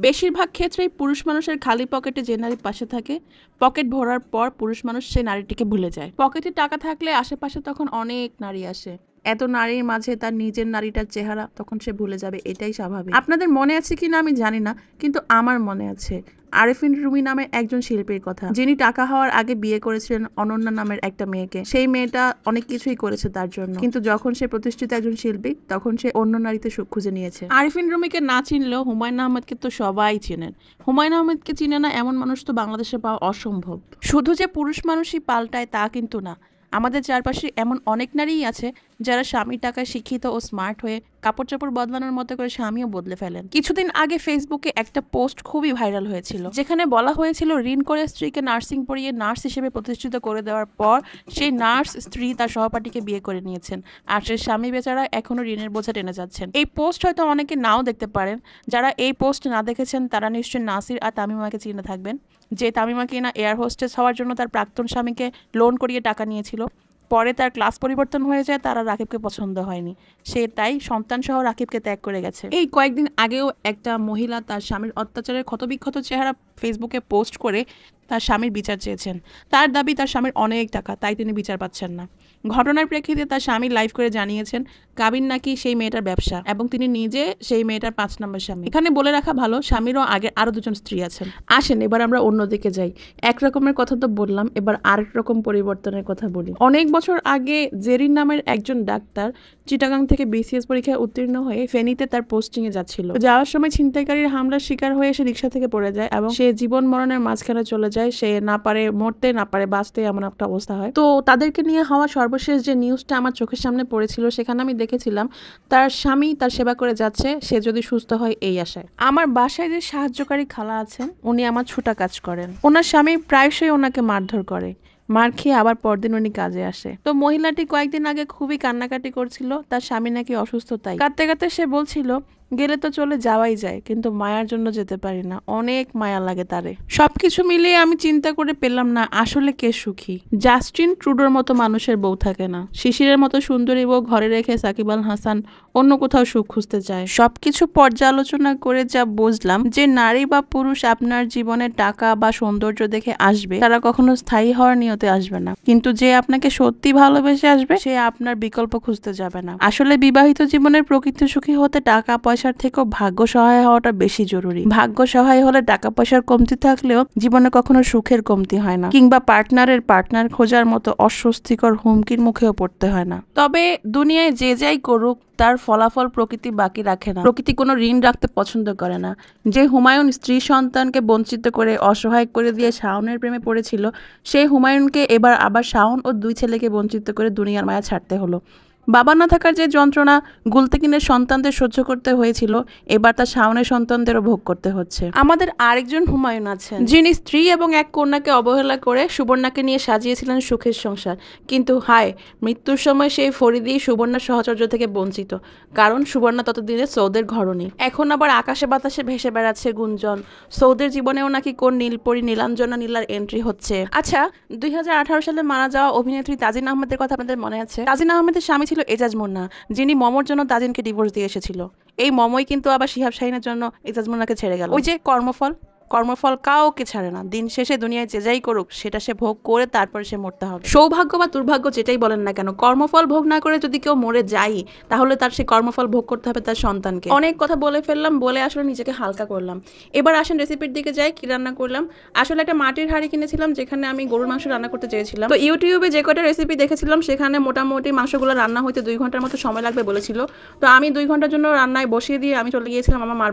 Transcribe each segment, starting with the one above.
বেশিরভাগ ক্ষেত্রেই পুরুষ মানুষের খালি পকেটে যে নারী পাশে থাকে, পকেট ভরার পর পুরুষ মানুষ সেই নারীটিকে ভুলে যায়। পকেটে টাকা থাকলে আশেপাশে তখন অনেক নারী আসে, এত নারীর মাঝে তার নিজের নারীটার চেহারা তখন সে ভুলে যাবে, এটাই স্বাভাবিক। আপনাদের মনে আছে কি না আমি জানি না, কিন্তু আমার মনে আছে আরেফিন রুমি নামে একজন শিল্পীর কথা, যিনি টাকা হওয়ার আগে বিয়ে করেছিলেন অনন্যা নামের একটা মেয়েকে। সেই মেয়েটা অনেক কিছুই করেছে তার জন্য, কিন্তু যখন সে প্রতিষ্ঠিত একজন শিল্পী তখন সে অন্য নারীতে সুখ খুঁজে নিয়েছে। আরেফিন রুমিকে না চিনলেও হুমায়ুন আহমেদকে তো সবাই চেনেন। হুমায়ুন আহমেদকে চিনে না এমন মানুষ তো বাংলাদেশে পাওয়া অসম্ভব। শুধু যে পুরুষ মানুষই পাল্টায় তা কিন্তু না, আমাদের চারপাশে এমন অনেক নারীই আছে যারা স্বামীর টাকায় শিক্ষিত ও স্মার্ট হয়ে কাপড় চাপড় বদলানোর মতো করে স্বামীও বদলে ফেলেন। কিছুদিন আগে ফেসবুকে একটা পোস্ট খুবই ভাইরাল হয়েছিল, যেখানে বলা হয়েছিল ঋণ করে স্ত্রীকে নার্সিং পড়িয়ে নার্স হিসেবে প্রতিষ্ঠিত করে দেওয়ার পর সেই নার্স স্ত্রী তার সহপাঠীকে বিয়ে করে নিয়েছেন, আর সেই স্বামী বেচারা এখনো ঋণের বোঝা টেনে যাচ্ছেন। এই পোস্ট হয়তো অনেকে নাও দেখতে পারেন, যারা এই পোস্ট না দেখেছেন তারা নিশ্চয়ই নাসির আর তামিমাকে চিনে থাকবেন, যে তামিমা কিনা এয়ার হোস্টেস হওয়ার জন্য তার প্রাক্তন স্বামীকে লোন করিয়ে টাকা নিয়েছিল। পরে তার ক্লাস পরিবর্তন হয়ে যায়, তারা রাকিবকে পছন্দ হয়নি, সে তাই সন্তান সহ রাকিবকে ত্যাগ করে গেছে। এই কয়েকদিন আগেও একটা মহিলা তার স্বামীর অত্যাচারের ক্ষতবিক্ষত চেহারা ফেসবুকে পোস্ট করে তার স্বামীর বিচার চেয়েছেন। তার দাবি তার স্বামীর অনেক টাকা, তাই তিনি বিচার পাচ্ছেন না। ঘটনার প্রেক্ষিতে তার স্বামী লাইভ করে জানিয়েছেন কাবিন নাকি সেই মেয়েটার ব্যবসা এবং তিনি নিজে সেই মেয়েটার 5 নম্বর স্বামী। এখানে বলে রাখা ভালো, স্বামীরও আগে আরো 2জন স্ত্রী আছেন। আসেন এবার আমরা অন্যদিকে যাই। এক রকমের কথা তো বললাম, এবার আরেক রকম পরিবর্তনের কথা বলি। অনেক বছর আগে জেরিন নামের একজন ডাক্তার চিটাগাং থেকে বিসিএস পরীক্ষায় উত্তীর্ণ হয়ে ফেনীতে তার পোস্টিংয়ে যাচ্ছিল। যাওয়ার সময় ছিনতাইকারীর হামলার শিকার হয়ে সে রিক্সা থেকে পড়ে যায় এবং সে জীবন মরণের মাঝখানে চলে যায়। সে না পারে মরতে না পারে বাঁচতে, এমন একটা অবস্থা হয়। তো তাদেরকে নিয়ে হওয়া সর্বশেষ যে নিউজটা আমার চোখের সামনে পড়েছিল, সেখানে আমি দেখেছিলাম তার স্বামী তার সেবা করে যাচ্ছে, সে যদি সুস্থ হয় এই আশায়। আমার বাসায় যে সাহায্যকারী খালা আছেন, উনি আমার ছুটা কাজ করেন। ওনার স্বামী প্রায়শই ওনাকে মারধর করে, মার খেয়ে আবার পরদিন উনি কাজে আসে। তো মহিলাটি কয়েকদিন আগে খুবই কান্নাকাটি করছিল, তার স্বামী নাকি অসুস্থ, তাই কাঁদতে কাঁদতে সে বলছিল গেলে তো চলে যাওয়াই যায়, কিন্তু মায়ার জন্য যেতে পারি না, অনেক মায়া লাগে তারে। সবকিছু মিলিয়ে আমি চিন্তা করে পেলাম না আসলে কে সুখী। জাস্টিন ট্রুডোর মতো মানুষের বউ থাকে না, শিশিরের মতো সুন্দরী বউ ঘরে রেখে সাকিব আল হাসান অন্য কোথাও সুখ খুঁজতে চায়। সবকিছু পর্যালোচনা করে যা বুঝলাম যে নারী বা পুরুষ আপনার জীবনে টাকা বা সৌন্দর্য দেখে আসবে, তারা কখনো স্থায়ী হওয়ার নিয়তে আসবে না, কিন্তু যে আপনাকে সত্যি ভালোবেসে আসবে সে আপনার বিকল্প খুঁজতে যাবে না। আসলে বিবাহিত জীবনের প্রকৃত সুখী হতে টাকা পয়সার থেকেও ভাগ্য সহায় হওয়াটা বেশি জরুরি। ভাগ্য সহায় হলে টাকা পয়সার কমতি থাকলেও জীবনে কখনো সুখের কমতি হয় না, কিংবা পার্টনার খোঁজার মতো অস্বস্তিকর হুমকির মুখেও পড়তে হয় না। তবে দুনিয়ায় যে যাই করুক তার ফলাফল প্রকৃতি বাকি রাখে না। প্রকৃতি কোনো ঋণ রাখতে পছন্দ করে না। যে হুমায়ুন স্ত্রী সন্তানকে বঞ্চিত করে অসহায় করে দিয়ে শাওনের প্রেমে পড়েছিল, সেই হুমায়ুনকে এবার আবার শাওন ও 2 ছেলেকে বঞ্চিত করে দুনিয়ার মায়া ছাড়তে হলো। বাবা না থাকার যে যন্ত্রণা গুলতেকিনের সন্তানদের সহ্য করতে হয়েছিল, এবার তার শাওনের সন্তানদেরও ভোগ করতে হচ্ছে। আমাদের আরেকজন হুমায়ুন আছেন, যিনি স্ত্রী এবং এক কন্যাকে অবহেলা করে সুবর্ণাকে নিয়ে সাজিয়েছিলেন সুখের সংসার, কিন্তু হায়, মৃত্যুর সময় সেই ফরিদি সুবর্ণার সহচর্য থেকে বঞ্চিত, কারণ সুবর্ণা ততদিনে সৌদের ঘরণী। এখন আবার আকাশে বাতাসে ভেসে বেড়াচ্ছে গুঞ্জন সৌদের জীবনেও নাকি কোন নীলপরি নীলাঞ্জনা নীলার এন্ট্রি হচ্ছে। আচ্ছা, 2018 সালে মারা যাওয়া অভিনেত্রী তাজিন আহমেদের কথা আপনাদের মনে আছে? তাজিন আহমেদের স্বামী ছিল এজাজ মুন্না, যিনি মমর জন্য তাজিনকে ডিভোর্স দিয়ে এসেছিল। এই মমই কিন্তু আবার শিহাব শাহিনের জন্য এজাজ মুন্নাকে ছেড়ে গেল। ওই যে কর্মফল কাউকে ছাড়ে না, দিন শেষে দুনিয়ায় যে যাই করুক সেটা সে ভোগ করে তারপরে সে মরতে হবে। সৌভাগ্য বা দুর্ভাগ্য যেটাই বলেন না কেন, কর্মফল ভোগ না করে যদি কেউ মরে যায়, তাহলে তার সেই কর্মফল ভোগ করতে হবে তার সন্তানকে। অনেক কথা বলে ফেললাম, বলে আসলে নিজেকে হালকা করলাম। এবার আসেন রেসিপির দিকে যাই। কি রান্না করলাম? আসলে একটা মাটির হাঁড়ি কিনেছিলাম, যেখানে আমি গরুর মাংস রান্না করতে চেয়েছিলাম। তো ইউটিউবে যে কটা রেসিপি দেখেছিলাম সেখানে মোটামুটি মাংসগুলো রান্না হইতে 2 ঘন্টার মতো সময় লাগবে বলেছিল। তো আমি 2 ঘন্টার জন্য রান্নায় বসিয়ে দিয়ে আমি চলে গিয়েছিলাম আমার মার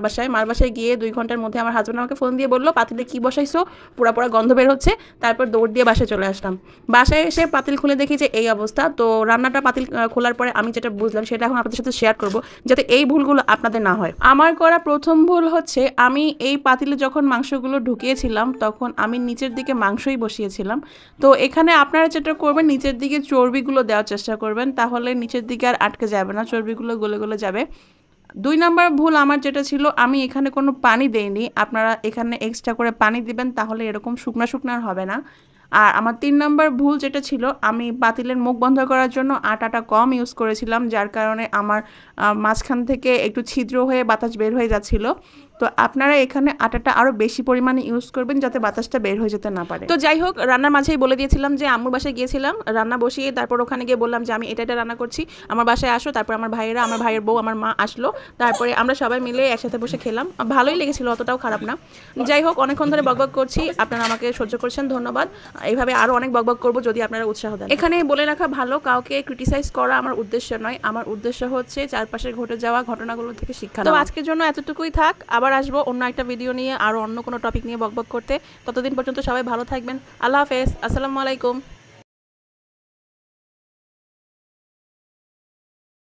বাসায় গিয়ে 2 ঘন্টার মধ্যে আমার হাজব্যান্ড আমাকে ফোন দিয়ে বললো পাতিলে কি বসাইছো, পোড়া পোড়া গন্ধ বের হচ্ছে। তারপর দৌড় দিয়ে বাসায় চলে আসলাম। বাসায় এসে পাতিল খুলে দেখি যে এই অবস্থা। তো রান্নাটা পাতিল খোলার পরে আমি যেটা বুঝলাম সেটা এখন আপনাদের সাথে শেয়ার করব, যাতে এই ভুলগুলো আপনাদের না হয়। আমার করা প্রথম ভুল হচ্ছে, আমি এই পাতিলে যখন মাংসগুলো ঢুকিয়েছিলাম তখন আমি নিচের দিকে মাংসই বসিয়েছিলাম। তো এখানে আপনারা যেটা করবেন, নিচের দিকে চর্বিগুলো দেওয়ার চেষ্টা করবেন, তাহলে নিচের দিকে আর আটকে যাবে না, চর্বিগুলো গলে গলে যাবে। 2 নম্বর ভুল আমার যেটা ছিল, আমি এখানে কোনো পানি দেইনি। আপনারা এখানে এক্সট্রা করে পানি দিবেন, তাহলে এরকম শুকনা হবে না। আর আমার 3 নম্বর ভুল যেটা ছিল, আমি পাতিলের মুখ বন্ধ করার জন্য আটাটা কম ইউজ করেছিলাম, যার কারণে আমার মাঝখান থেকে একটু ছিদ্র হয়ে বাতাস বের হয়ে যাচ্ছিল। তো আপনারা এখানে আটাটা আরও বেশি পরিমাণে ইউজ করবেন যাতে বাতাসটা বের হয়ে যেতে না পারে। তো যাই হোক, রান্নার মাঝেই বলে দিয়েছিলাম যে আম্মুর বাসায় গিয়েছিলাম, রান্না বসিয়ে তারপর ওখানে গিয়ে বললাম যে আমি এটা রান্না করছি, আমার বাসায় আসো। তারপর আমার ভাইয়েরা, আমার ভাইয়ের বউ, আমার মা আসলো। তারপরে আমরা সবাই মিলে একসাথে বসে খেলাম, ভালোই লেগেছিল, অতটাও খারাপ না। যাই হোক, অনেকক্ষণ ধরে বকবক করছি, আপনারা আমাকে সহ্য করছেন, ধন্যবাদ। এইভাবে আরও অনেক বকবক করবো যদি আপনারা উৎসাহ দেন। এখানে বলে রাখা ভালো, কাউকে ক্রিটিসাইজ করা আমার উদ্দেশ্য নয়, আমার উদ্দেশ্য হচ্ছে চারপাশে ঘটে যাওয়া ঘটনাগুলো থেকে শিক্ষা। তো আজকের জন্য এতটুকুই থাক, আবার আসবো অন্য একটা ভিডিও নিয়ে, আরও অন্য কোনো টপিক নিয়ে বকবক করতে। ততদিন পর্যন্ত সবাই ভালো থাকবেন। আল্লাহ হাফেজ, আসসালামু আলাইকুম।